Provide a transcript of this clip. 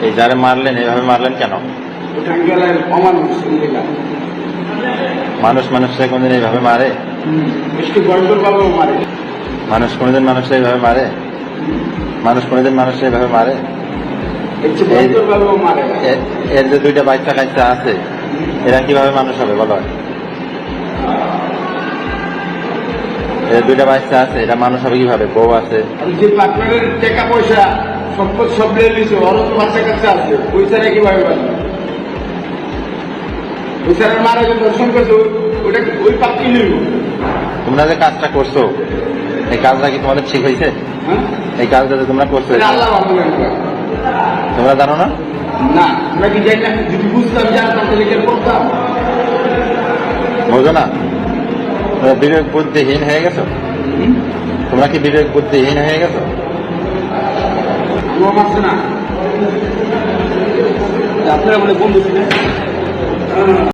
এই যারে মারলেন এইভাবে মারলেন কেন? মানুষ মানুষকে কোনদিন এইভাবে মারে? মানুষ কোনদিন মানুষকে এইভাবে মারে? মানুষ কোনদিন মানুষকে এইভাবে মারে? এর যে দুইটা বাচ্চা কাচ্চা আছে এরা কিভাবে মানুষ হবে বলো? এর দুইটা বাচ্চা আছে এরা মানুষ হবে কিভাবে? বউ আছে, যে পার্টনারের টাকা পয়সা সম্পদ সব নিয়ে নিয়েছে, ওরও তো বাচ্চা কাচ্চা আছে, পয়সাটা কিভাবে পারবে? পয়সার মারা যে দর্শন করছো ওটা ওই পাপ কি নিব? তোমরা যে কাজটা করছো এই কাজটা কি তোমাদের ঠিক হয়েছে? হ্যাঁ, এই কাজটা যে তোমরা করছো আল্লাহ ভালো জানে। তোমরা জানো না? না, আমরা কি জানি না? যদি বুঝতাম জানতাম তাহলে কি করতাম? বোঝো না? তোমরা বিবেক বুদ্ধিহীন হয়ে গেছো। তোমরা কি বিবেক বুদ্ধিহীন হয়ে গেছো? আমার মারছে না, আপনারা বলে বন্ধু ছিলেন।